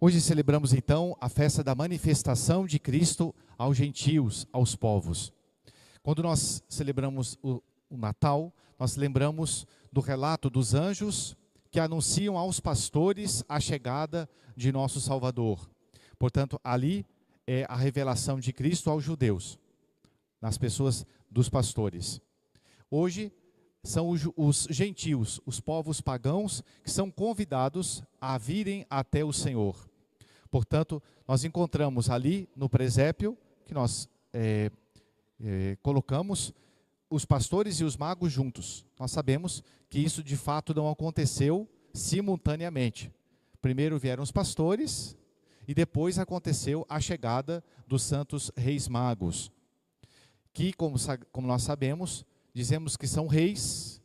Hoje celebramos então a festa da manifestação de Cristo aos gentios, aos povos. Quando nós celebramos o Natal, nós lembramos do relato dos anjos que anunciam aos pastores a chegada de nosso Salvador. Portanto, ali é a revelação de Cristo aos judeus, nas pessoas dos pastores. Hoje são os gentios, os povos pagãos, que são convidados a virem até o Senhor. Portanto, nós encontramos ali no presépio, que nós colocamos os pastores e os magos juntos. Nós sabemos que isso de fato não aconteceu simultaneamente. Primeiro vieram os pastores e depois aconteceu a chegada dos santos reis magos, que, como nós sabemos, dizemos que são reis,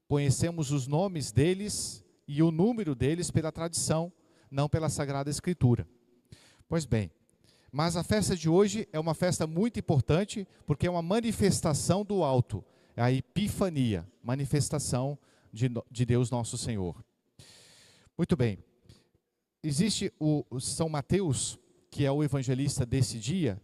conhecemos os nomes deles e o número deles pela tradição, não pela Sagrada Escritura. Pois bem, mas a festa de hoje é uma festa muito importante, porque é uma manifestação do alto, é a Epifania, manifestação de Deus nosso Senhor. Muito bem, existe o São Mateus, que é o evangelista desse dia,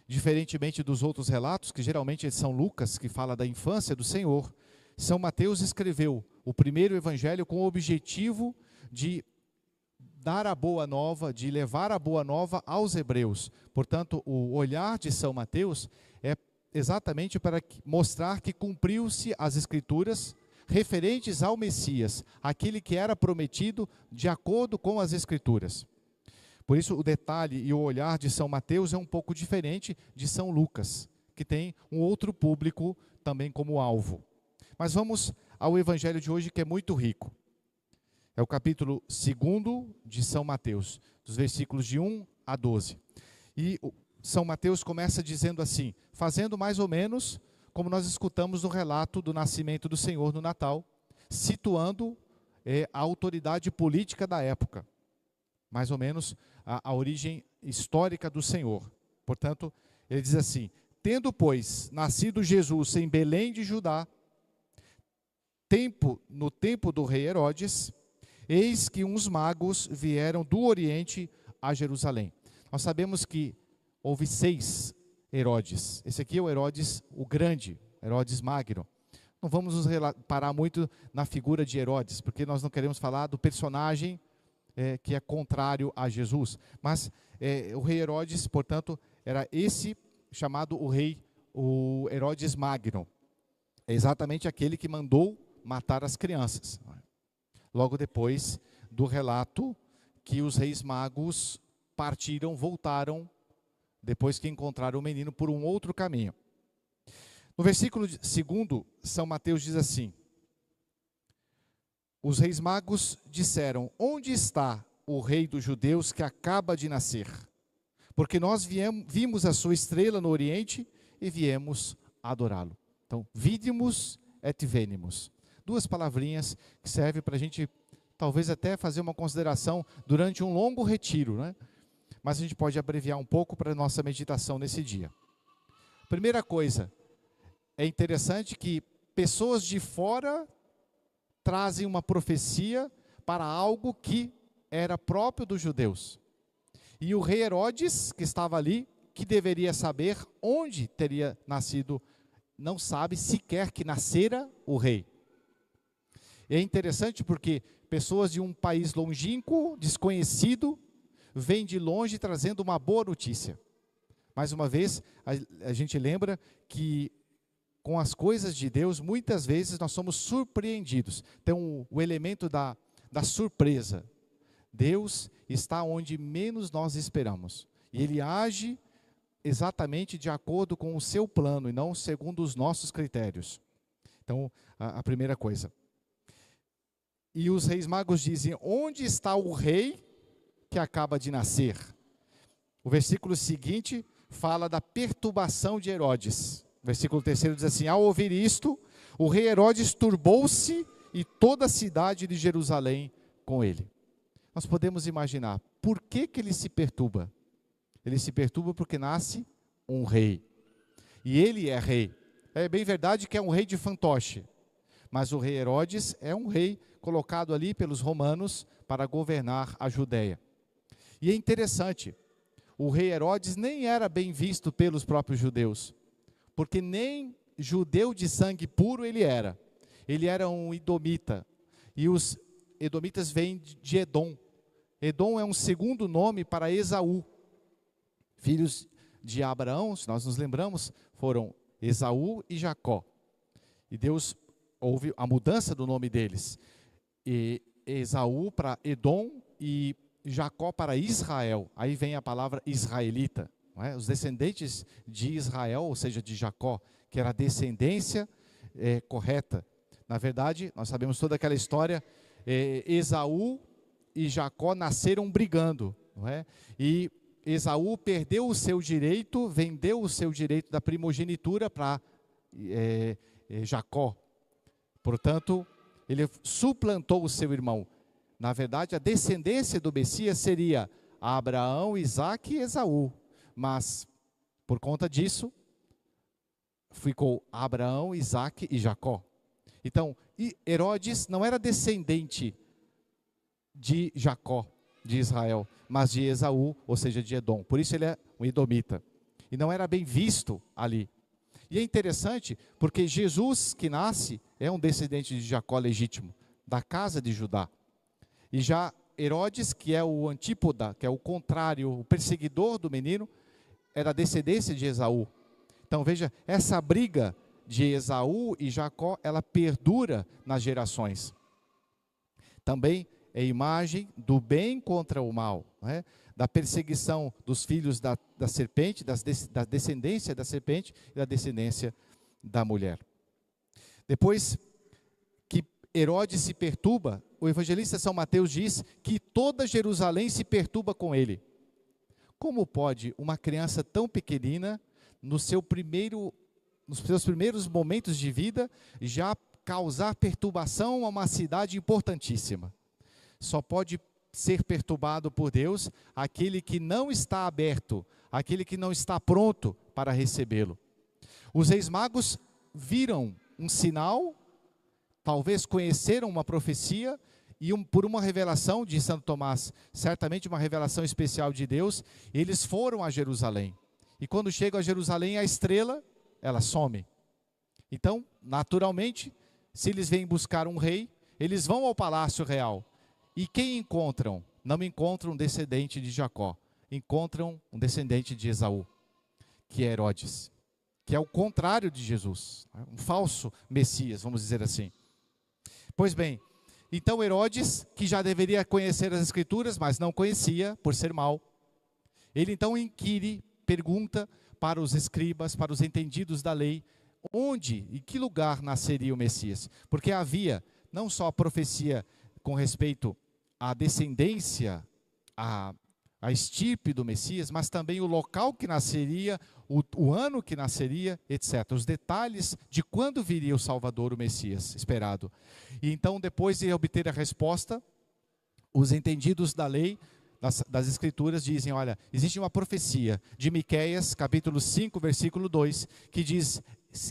diferentemente dos outros relatos, que geralmente é São Lucas, que fala da infância do Senhor. São Mateus escreveu o primeiro evangelho com o objetivo de dar a boa nova, de levar a boa nova aos hebreus. Portanto, o olhar de São Mateus é exatamente para mostrar que cumpriu-se as Escrituras referentes ao Messias, aquele que era prometido de acordo com as Escrituras. Por isso, o detalhe e o olhar de São Mateus é um pouco diferente de São Lucas, que tem um outro público também como alvo. Mas vamos ao evangelho de hoje, que é muito rico. É o capítulo 2 de São Mateus, dos versículos de 1 a 12. E São Mateus começa dizendo assim, fazendo mais ou menos como nós escutamos no relato do nascimento do Senhor no Natal, situando a autoridade política da época, mais ou menos a origem histórica do Senhor. Portanto, ele diz assim, tendo, pois, nascido Jesus em Belém de Judá, no tempo do rei Herodes, eis que uns magos vieram do Oriente a Jerusalém. Nós sabemos que houve 6 Herodes. Esse aqui é o Herodes o Grande, Herodes Magno. Não vamos nos parar muito na figura de Herodes, porque nós não queremos falar do personagem que é contrário a Jesus. Mas o rei Herodes, portanto, era esse chamado o Herodes Magno. É exatamente aquele que mandou matar as crianças. Logo depois do relato que os reis magos partiram, voltaram, depois que encontraram o menino por um outro caminho. No versículo 2, São Mateus diz assim, os reis magos disseram, onde está o rei dos judeus que acaba de nascer? Porque nós vimos a sua estrela no Oriente e viemos adorá-lo. Então, vidimos et venimus. 2 palavrinhas que servem para a gente, talvez até fazer uma consideração durante um longo retiro, né? Mas a gente pode abreviar um pouco para a nossa meditação nesse dia. Primeira coisa, é interessante que pessoas de fora trazem uma profecia para algo que era próprio dos judeus. E o rei Herodes, que estava ali, que deveria saber onde teria nascido, não sabe sequer que nascera o rei. É interessante porque pessoas de um país longínquo, desconhecido, vêm de longe trazendo uma boa notícia. Mais uma vez, a gente lembra que com as coisas de Deus, muitas vezes nós somos surpreendidos. Então, o elemento da surpresa. Deus está onde menos nós esperamos. E Ele age exatamente de acordo com o seu plano e não segundo os nossos critérios. Então, a primeira coisa. E os reis magos dizem, onde está o rei que acaba de nascer? O versículo seguinte fala da perturbação de Herodes. O versículo 3 diz assim, ao ouvir isto, o rei Herodes turbou-se e toda a cidade de Jerusalém com ele. Nós podemos imaginar, por que ele se perturba? Ele se perturba porque nasce um rei. E ele é rei. É bem verdade que é um rei de fantoche. Mas o rei Herodes é um rei colocado ali pelos romanos para governar a Judéia. E é interessante, o rei Herodes nem era bem visto pelos próprios judeus, porque nem judeu de sangue puro ele era. Ele era um edomita, e os edomitas vêm de Edom. Edom é um segundo nome para Esaú. Filhos de Abraão, se nós nos lembramos, foram Esaú e Jacó. E Deus houve a mudança do nome deles. E Esaú para Edom e Jacó para Israel. Aí vem a palavra israelita. Não é? Os descendentes de Israel, ou seja, de Jacó, que era a descendência correta. Na verdade, nós sabemos toda aquela história, Esaú e Jacó nasceram brigando. Não é? E Esaú perdeu o seu direito, vendeu o seu direito da primogenitura para Jacó. Portanto, ele suplantou o seu irmão. Na verdade, a descendência do Messias seria Abraão, Isaque e Esaú. Mas, por conta disso, ficou Abraão, Isaque e Jacó. Então, Herodes não era descendente de Jacó, de Israel, mas de Esaú, ou seja, de Edom. Por isso ele é um edomita. E não era bem visto ali. E é interessante, porque Jesus que nasce é um descendente de Jacó legítimo, da casa de Judá. E já Herodes, que é o antípoda, que é o contrário, o perseguidor do menino, era descendência de Esaú. Então veja, essa briga de Esaú e Jacó, ela perdura nas gerações. Também é imagem do bem contra o mal, né? Da perseguição dos filhos da serpente, da descendência da serpente e da descendência da mulher. Depois que Herodes se perturba, o evangelista São Mateus diz que toda Jerusalém se perturba com ele. Como pode uma criança tão pequenina, nos seus primeiros momentos de vida, já causar perturbação a uma cidade importantíssima? Só pode ser perturbado por Deus aquele que não está aberto, aquele que não está pronto para recebê-lo. Os reis magos viram um sinal, talvez conheceram uma profecia, e por uma revelação de Santo Tomás, certamente uma revelação especial de Deus, eles foram a Jerusalém. E quando chegam a Jerusalém, a estrela, ela some. Então, naturalmente, se eles vêm buscar um rei, eles vão ao palácio real. E quem encontram? Não encontram um descendente de Jacó, encontram um descendente de Esaú, que é Herodes, que é o contrário de Jesus, um falso Messias, vamos dizer assim. Pois bem, então Herodes, que já deveria conhecer as Escrituras, mas não conhecia, por ser mau, ele então inquire, pergunta para os escribas, para os entendidos da lei, onde, em que lugar nasceria o Messias? Porque havia não só a profecia com respeito à descendência, à estirpe do Messias, mas também o local que nasceria, o ano que nasceria, etc. Os detalhes de quando viria o Salvador, o Messias esperado. E então, depois de obter a resposta, os entendidos da lei, das Escrituras, dizem, olha, existe uma profecia de Miqueias, capítulo 5, versículo 2, que diz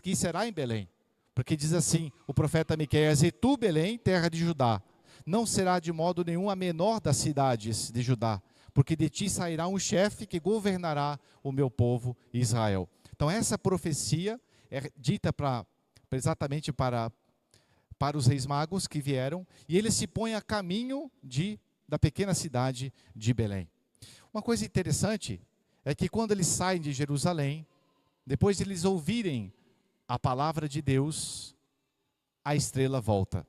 que será em Belém. Porque diz assim, o profeta Miqueias, e tu, Belém, terra de Judá, não será de modo nenhum a menor das cidades de Judá, porque de ti sairá um chefe que governará o meu povo Israel. Então essa profecia é dita exatamente para os reis magos que vieram, e eles se põem a caminho da pequena cidade de Belém. Uma coisa interessante é que quando eles saem de Jerusalém, depois de eles ouvirem a palavra de Deus, a estrela volta.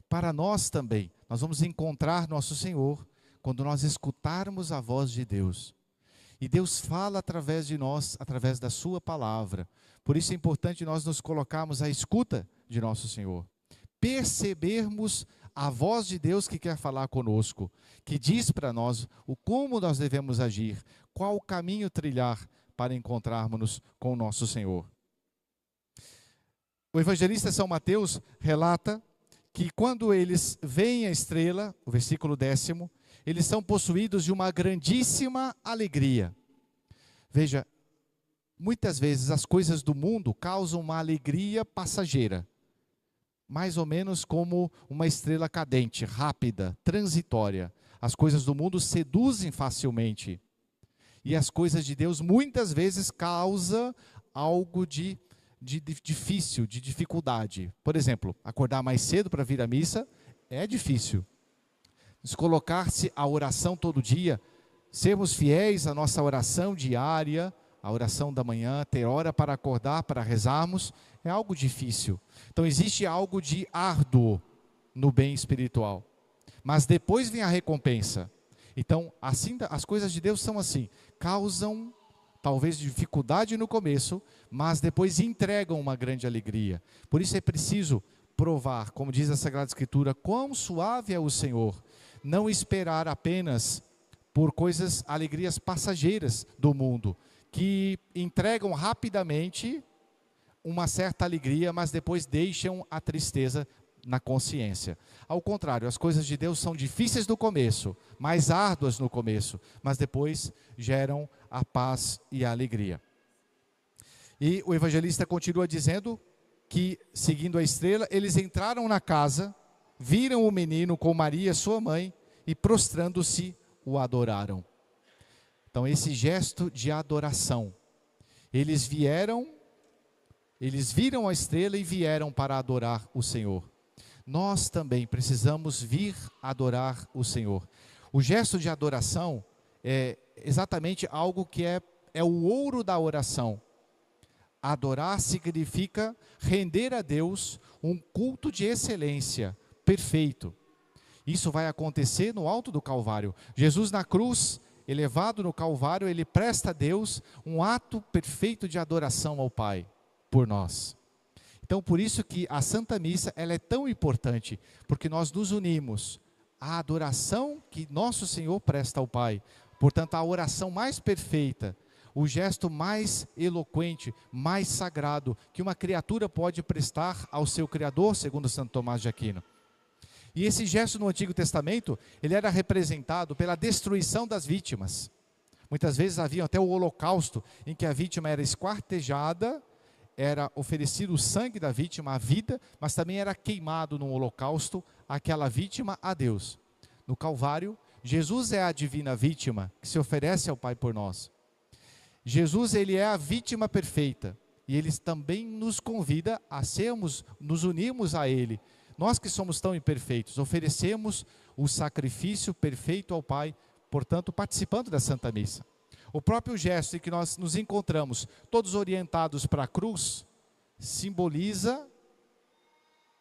Para nós também, nós vamos encontrar nosso Senhor quando nós escutarmos a voz de Deus. E Deus fala através de nós, através da sua palavra. Por isso é importante nós nos colocarmos à escuta de nosso Senhor. Percebermos a voz de Deus que quer falar conosco, que diz para nós como nós devemos agir, qual o caminho trilhar para encontrarmos-nos com o nosso Senhor. O evangelista São Mateus relata que quando eles veem a estrela, o versículo 10, eles são possuídos de uma grandíssima alegria. Veja, muitas vezes as coisas do mundo causam uma alegria passageira, mais ou menos como uma estrela cadente, rápida, transitória. As coisas do mundo seduzem facilmente. E as coisas de Deus muitas vezes causam algo de difícil, de dificuldade. Por exemplo, acordar mais cedo para vir à missa é difícil. Colocar-se à oração todo dia, sermos fiéis à nossa oração diária, a oração da manhã, ter hora para acordar, para rezarmos, é algo difícil. Então existe algo de árduo no bem espiritual. Mas depois vem a recompensa. Então, assim, as coisas de Deus são assim, causam talvez dificuldade no começo, mas depois entregam uma grande alegria. Por isso é preciso provar, como diz a Sagrada Escritura, quão suave é o Senhor. Não esperar apenas por coisas, alegrias passageiras do mundo, que entregam rapidamente uma certa alegria, mas depois deixam a tristeza na consciência. Ao contrário, as coisas de Deus são difíceis no começo, mais árduas no começo, mas depois geram a paz e a alegria. E o evangelista continua dizendo que, seguindo a estrela, eles entraram na casa, viram o menino com Maria, sua mãe, e prostrando-se, o adoraram. Então, esse gesto de adoração, eles viram a estrela e vieram para adorar o Senhor. Nós também precisamos vir adorar o Senhor. O gesto de adoração é exatamente algo que é o ouro da oração. Adorar significa render a Deus um culto de excelência, perfeito. Isso vai acontecer no alto do Calvário. Jesus na cruz, elevado no Calvário, ele presta a Deus um ato perfeito de adoração ao Pai, por nós. Então, por isso que a Santa Missa, ela é tão importante, porque nós nos unimos à adoração que nosso Senhor presta ao Pai. Portanto, a oração mais perfeita, o gesto mais eloquente, mais sagrado, que uma criatura pode prestar ao seu Criador, segundo Santo Tomás de Aquino. E esse gesto no Antigo Testamento, ele era representado pela destruição das vítimas. Muitas vezes havia até o holocausto, em que a vítima era esquartejada, era oferecido o sangue da vítima, a vida, mas também era queimado no holocausto aquela vítima a Deus. No Calvário, Jesus é a divina vítima que se oferece ao Pai por nós. Jesus, ele é a vítima perfeita e ele também nos convida a nos unirmos a ele. Nós que somos tão imperfeitos, oferecemos o sacrifício perfeito ao Pai, portanto, participando da Santa Missa. O próprio gesto em que nós nos encontramos, todos orientados para a cruz, simboliza,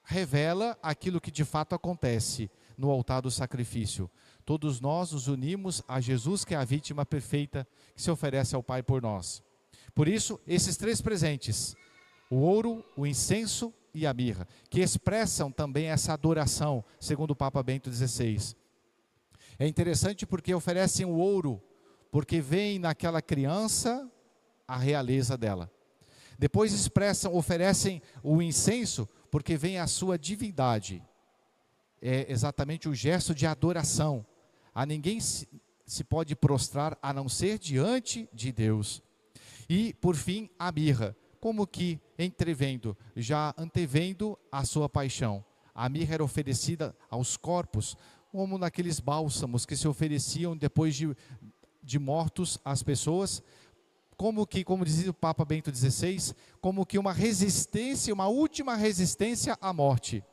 revela aquilo que de fato acontece no altar do sacrifício. Todos nós nos unimos a Jesus, que é a vítima perfeita, que se oferece ao Pai por nós. Por isso, esses três presentes, o ouro, o incenso e a mirra, que expressam também essa adoração, segundo o Papa Bento XVI. É interessante porque oferecem o ouro, porque vem naquela criança a realeza dela. Depois oferecem o incenso, porque vem a sua divindade. É exatamente o gesto de adoração. A ninguém se pode prostrar a não ser diante de Deus. E, por fim, a mirra, como que já antevendo a sua paixão. A mirra era oferecida aos corpos, como naqueles bálsamos que se ofereciam depois de mortos às pessoas, como dizia o Papa Bento XVI, como que uma resistência, uma última resistência à morte.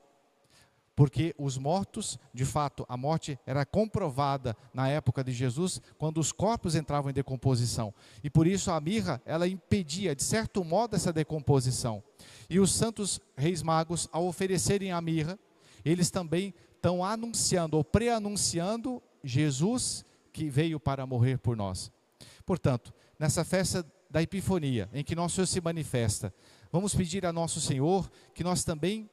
Porque os mortos, de fato, a morte era comprovada na época de Jesus, quando os corpos entravam em decomposição. E por isso a mirra, ela impedia, de certo modo, essa decomposição. E os santos reis magos, ao oferecerem a mirra, eles também estão anunciando, ou pré-anunciando, Jesus que veio para morrer por nós. Portanto, nessa festa da Epifania, em que nosso Senhor se manifesta, vamos pedir a nosso Senhor que nós também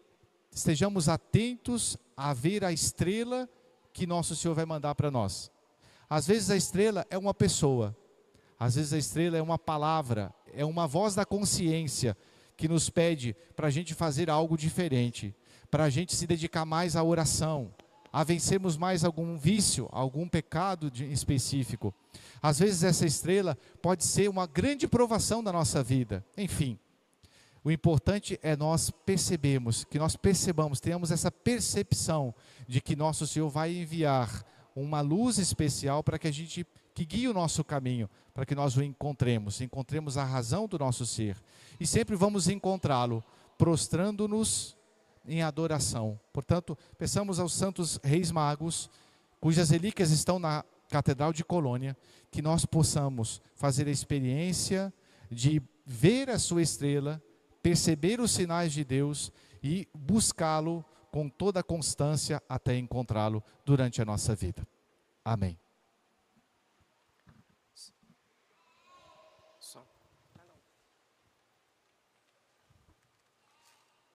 estejamos atentos a ver a estrela que nosso Senhor vai mandar para nós. Às vezes a estrela é uma pessoa, às vezes a estrela é uma palavra, é uma voz da consciência que nos pede para a gente fazer algo diferente, para a gente se dedicar mais à oração, a vencermos mais algum vício, algum pecado específico. Às vezes essa estrela pode ser uma grande provação da nossa vida. Enfim, o importante é nós percebamos, tenhamos essa percepção de que nosso Senhor vai enviar uma luz especial para que guie o nosso caminho, para que nós o encontremos a razão do nosso ser. E sempre vamos encontrá-lo prostrando-nos em adoração. Portanto, peçamos aos santos reis magos, cujas relíquias estão na Catedral de Colônia, que nós possamos fazer a experiência de ver a sua estrela, perceber os sinais de Deus e buscá-lo com toda a constância até encontrá-lo durante a nossa vida. Amém.